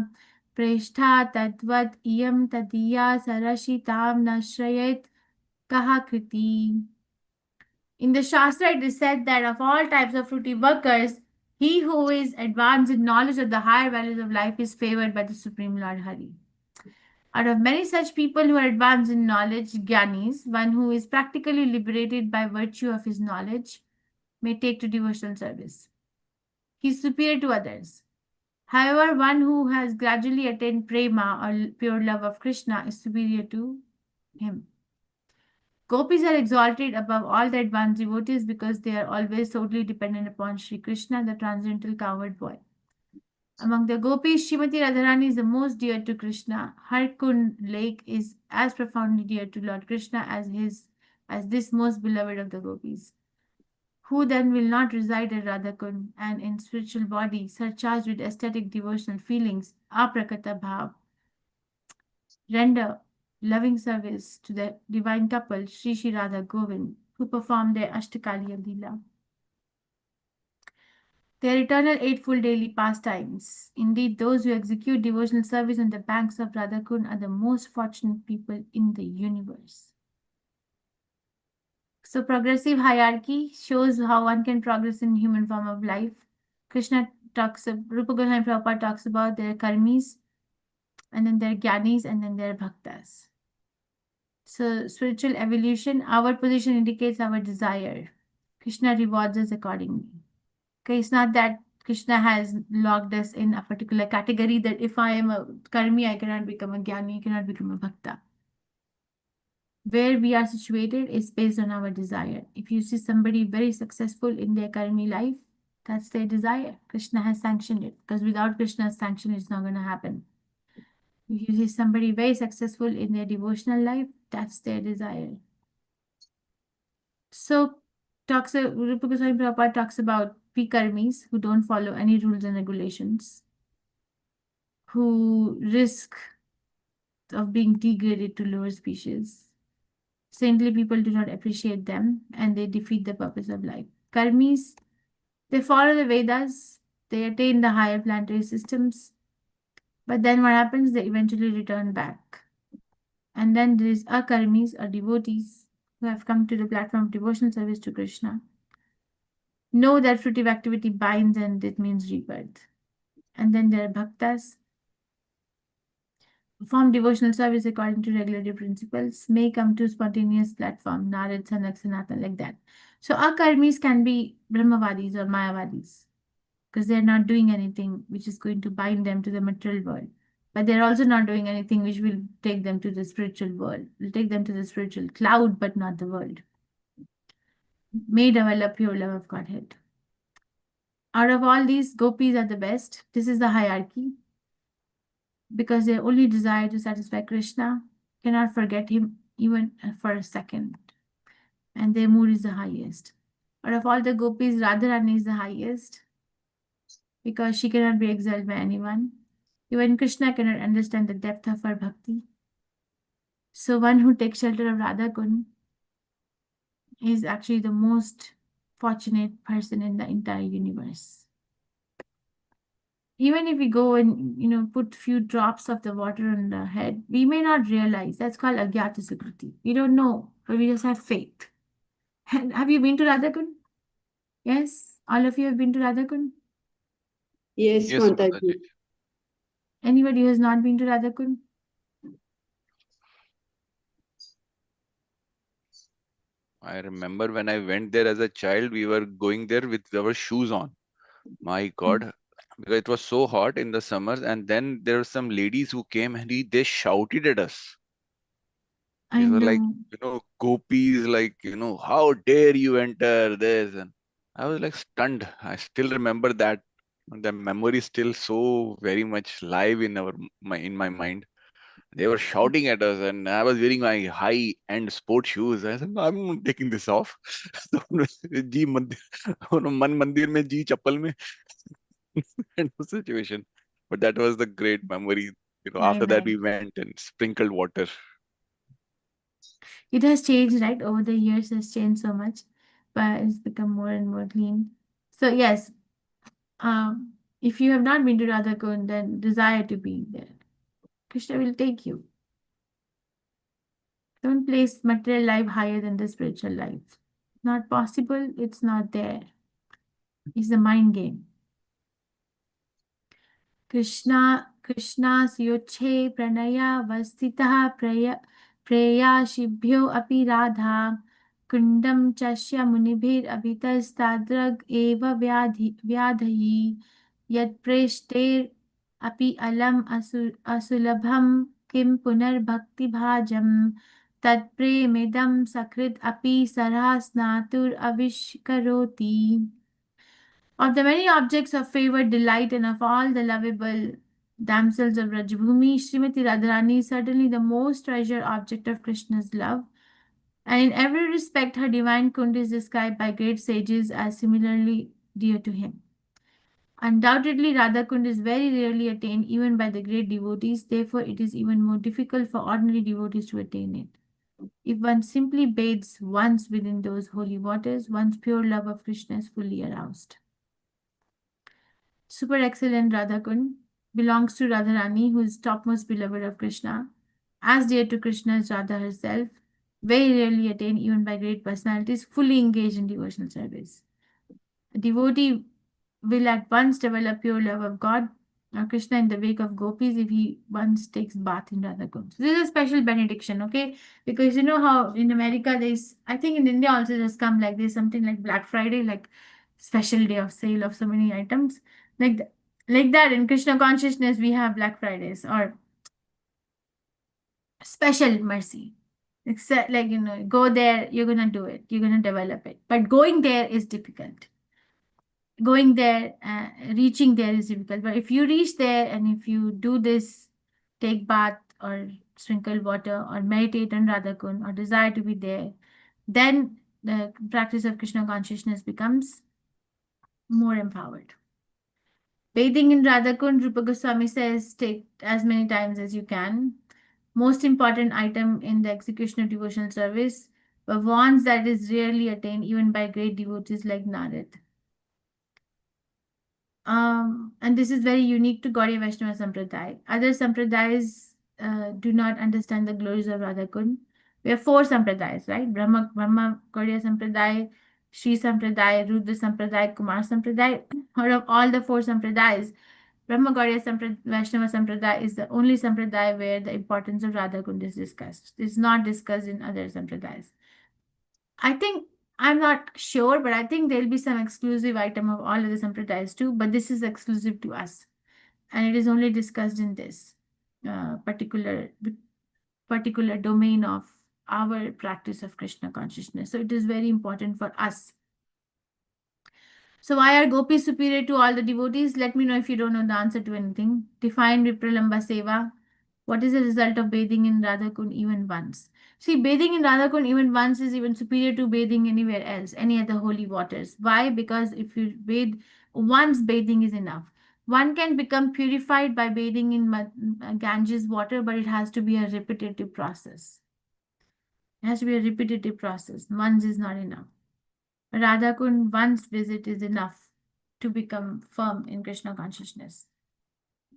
प्रेष्ठा तद्वत् इयं तदीया सरसितां न श्रयेत् कः कृति. In the Shastra, it is said that of all types of fruity workers, he who is advanced in knowledge of the higher values of life is favored by the Supreme Lord Hari. Out of many such people who are advanced in knowledge, Gyanis, one who is practically liberated by virtue of his knowledge, may take to devotional service. He is superior to others. However, one who has gradually attained prema or pure love of Krishna is superior to him. Gopis are exalted above all the advanced devotees because they are always totally dependent upon Sri Krishna, the transcendental cowherd boy. Among the gopis, Srimati Radharani is the most dear to Krishna. Har Kund lake is as profoundly dear to Lord Krishna as this most beloved of the gopis. Who then will not reside at Radha Kund and in spiritual body surcharged with aesthetic devotional feelings, aprakata bhav, render loving service to the divine couple Shri Shri Radha Govind, who perform their Ashtakaliya Leela. Their eternal eightfold daily pastimes. Indeed, those who execute devotional service on the banks of Radha Kund are the most fortunate people in the universe. So, progressive hierarchy shows how one can progress in human form of life. Rupa Goswami Prabhupada talks about their karmis, and then their jnanis, and then their bhaktas. So, spiritual evolution, our position indicates our desire. Krishna rewards us accordingly. Okay, it's not that Krishna has locked us in a particular category that if I am a karmi, I cannot become a jnani, I cannot become a bhakta. Where we are situated is based on our desire. If you see somebody very successful in their karmi life, that's their desire. Krishna has sanctioned it, because without Krishna's sanction, it's not going to happen. If you see somebody very successful in their devotional life, that's their desire. So, Rupa Goswami Prabhupada talks about P-karmis who don't follow any rules and regulations, who risk of being degraded to lower species. Saintly people do not appreciate them and they defeat the purpose of life. Karmis, they follow the Vedas, they attain the higher planetary systems, but then what happens? They eventually return back. And then there is akarmis or devotees who have come to the platform of devotional service to Krishna. Know that fruitive activity binds and it means rebirth. And then there are bhaktas. Perform devotional service according to regulatory principles, may come to spontaneous platform, Narad, Sanak, Sanatan, like that. So our karmis can be Brahmavadis or Mayavadis because they're not doing anything which is going to bind them to the material world. But they're also not doing anything which will take them to the spiritual world, will take them to the spiritual cloud, but not the world. May develop pure love of Godhead. Out of all these, gopis are the best. This is the hierarchy. Because their only desire to satisfy Krishna, cannot forget him even for a second. And their mood is the highest. Out of all the gopis, Radharani is the highest because she cannot be exiled by anyone. Even Krishna cannot understand the depth of her bhakti. So one who takes shelter of Radha Kund is actually the most fortunate person in the entire universe. Even if we go and put few drops of the water on the head, we may not realize. That's called agyata sukruti. We don't know, but we just have faith. And have you been to Radha Kund? Yes, all of you have been to Radhakund? Yes, Yes, Mataji. Mataji. Anybody who has not been to Radhakund? I remember when I went there as a child, we were going there with our shoes on. My God, because it was so hot in the summers, and then there were some ladies who came and they shouted at us. I These were like, know. gopis, like, how dare you enter this? And I was like stunned. I still remember that. The memory is still so very much live in in my mind. They were shouting at us, and I was wearing my high-end sport shoes. I said, "No, I'm not taking this off." So, जी मंदिर, मन मंदिर में जी चप्पल में, kind of situation. But that was the great memory. Right, After that right. we went and sprinkled water. It has changed, right? Over the years, has changed so much, but it's become more and more clean. So yes, if you have not been to Radhakund, then desire to be there. Krishna will take you. Don't place material life higher than the spiritual life. Not possible, it's not there. It's a mind game. Krishna's yoche pranaya vasitah preyashibhyo api radha kundam chasya munibhir abhitastadrag eva vyadhayi yad preshter api alam asulabham kim punar bhakti bhajam tad premedam sakrit api sarasnatur avishkaroti. Of the many objects of favor, delight, and of all the lovable damsels of Rajbhumi, Srimati Radharani is certainly the most treasured object of Krishna's love. And in every respect, her divine kund is described by great sages as similarly dear to him. Undoubtedly, Radha Kund is very rarely attained even by the great devotees, therefore, it is even more difficult for ordinary devotees to attain it. If one simply bathes once within those holy waters, one's pure love of Krishna is fully aroused. Super excellent Radhakund belongs to Radharani, who is topmost beloved of Krishna, as dear to Krishna as Radha herself, very rarely attained even by great personalities, fully engaged in devotional service. A devotee will at once develop pure love of God or Krishna in the wake of gopis if he once takes bath in Radhakund. So this is a special benediction, okay? Because you know how in America there's, I think in India also there's come like there's something like Black Friday, like special day of sale of so many items. Like that in Krishna consciousness we have Black Fridays or special mercy. Except like go there, you're gonna do it, you're gonna develop it. But going there is difficult. Going there, reaching there is difficult. But if you reach there and if you do this, take bath or sprinkle water or meditate on Radhakund or desire to be there, then the practice of Krishna consciousness becomes more empowered. Bathing in Radhakund, Rupa Goswami says, take as many times as you can. Most important item in the execution of devotional service, but one that is rarely attained even by great devotees like Narad. And this is very unique to Gaudiya Vaishnava Sampradaya. Other Sampradayas do not understand the glories of Radhakund. We have 4 Sampradayas, right? Brahma Gaudiya Sampradaya, Sri Sampradaya, Rudra Sampradaya, Kumar Sampradaya. Out of all the 4 Sampradayas, Brahma Gaudiya Vaishnava Sampradaya is the only Sampradaya where the importance of Radhakund is discussed. It's not discussed in other Sampradayas. I think I'm not sure, but I think there'll be some exclusive item of all of the Sampradayas too, but this is exclusive to us. And it is only discussed in this particular domain of our practice of Krishna consciousness. So it is very important for us. So why are gopis superior to all the devotees? Let me know if you don't know the answer to anything. Define Vipralamba Seva. What is the result of bathing in Radhakund even once? See, bathing in Radhakund even once is even superior to bathing anywhere else, any other holy waters. Why? Because if you bathe once, bathing is enough. One can become purified by bathing in Ganges water, but it has to be a repetitive process. It has to be a repetitive process. Once is not enough. Radhakund once visit is enough to become firm in Krishna consciousness.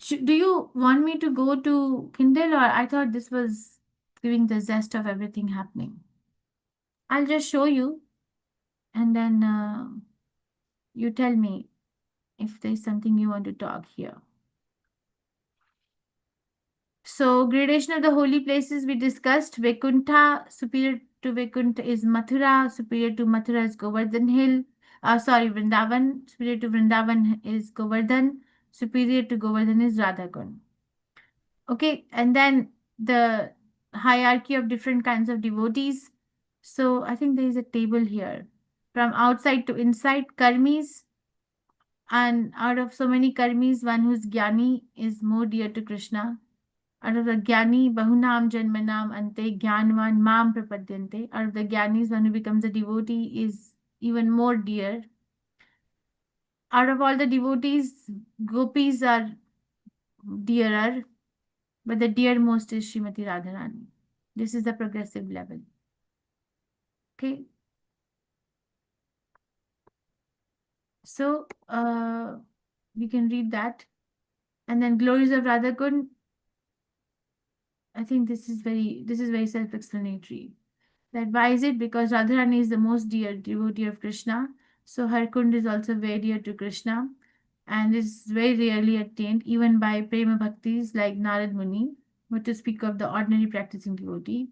Do you want me to go to Kindle, or I thought this was giving the zest of everything happening? I'll just show you and then You tell me if there's something you want to talk here. So, gradation of the holy places we discussed. Vaikuntha, superior to Vaikuntha is Mathura, superior to Mathura is Govardhan Hill. Vrindavan, superior to Vrindavan is Govardhan, superior to Govardhan is Radhakund. Okay, and then the hierarchy of different kinds of devotees. So, I think there is a table here. From outside to inside, karmis. And out of so many karmis, one who's jnani is more dear to Krishna. Out of the jnani, bahunam janmanam ante jnanvan mam prapadyante. Out of the jnanis, one who becomes a devotee is even more dear. Out of all the devotees, gopis are dearer, but the dearmost is Srimati Radharani. This is the progressive level. Okay. So, we can read that. And then glories of Radhakund. I think this is very self-explanatory. That why is it? Because Radharani is the most dear devotee of Krishna. So her kund is also very dear to Krishna and is very rarely attained even by prema bhaktis like Narad Muni, but to speak of the ordinary practicing devotee.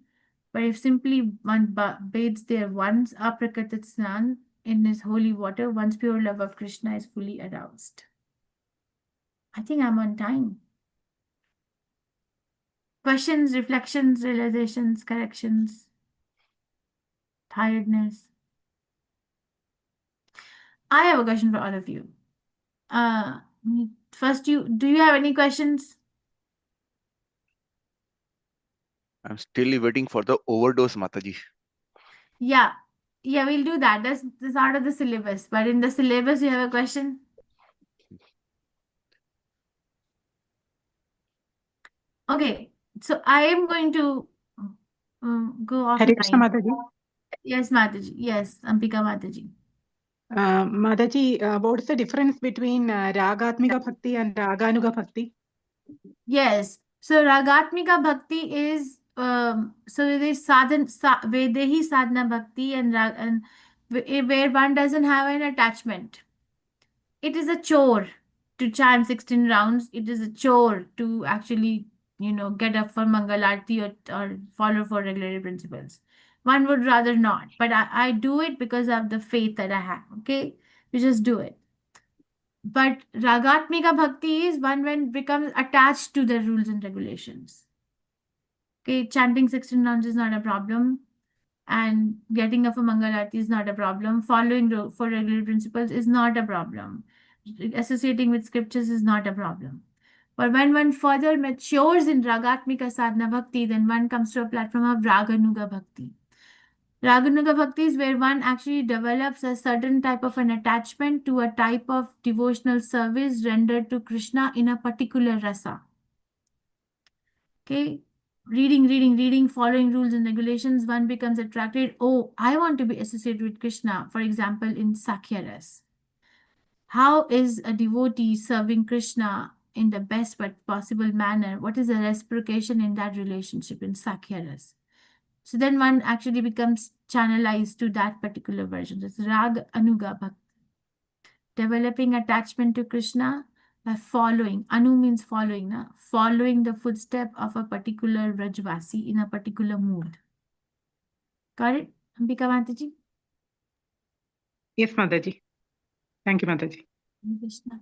But if simply one bathes there once, aprakatat snan, in his holy water, one's pure love of Krishna is fully aroused. I think I'm on time. Questions, reflections, realizations, corrections, tiredness. I have a question for all of you. First, do you have any questions? I'm still waiting for the overdose, Mataji. Yeah, we'll do that. That's out of the syllabus. But in the syllabus, you have a question? Okay, so I am going to go Hare Krishna offline. Mataji. Yes, Mataji. Yes, Ambika Mataji. Mataji, what is the difference between Ragatmika Bhakti and Raganuga Bhakti? Yes. So Ragatmika Bhakti is so there's Vedehi Sadhana Bhakti and where one doesn't have an attachment. It is a chore to chant 16 rounds. It is a chore to actually, get up for Mangalarti or follow for regulatory principles. One would rather not, but I do it because of the faith that I have. Okay, you just do it. But Ragatmika Bhakti is one when it becomes attached to the rules and regulations. Okay, chanting 16 rounds is not a problem. And getting up for Mangalarti is not a problem. Following for regular principles is not a problem. Associating with scriptures is not a problem. But when one further matures in Ragatmika Sadhana Bhakti, then one comes to a platform of Raganuga Bhakti. Raganuga Bhakti is where one actually develops a certain type of an attachment to a type of devotional service rendered to Krishna in a particular rasa. Okay, reading, following rules and regulations, one becomes attracted. Oh, I want to be associated with Krishna, for example, in Sakhya Ras. How is a devotee serving Krishna in the best but possible manner? What is the reciprocation in that relationship in Sakhya Ras? So then one actually becomes channelized to that particular version. It's Rag Anuga Bhakti. Developing attachment to Krishna by following. Anu means following. Following the footstep of a particular Rajvasi in a particular mood. Got it? Ambika Mataji? Yes, Mataji. Thank you, Mataji. Krishna.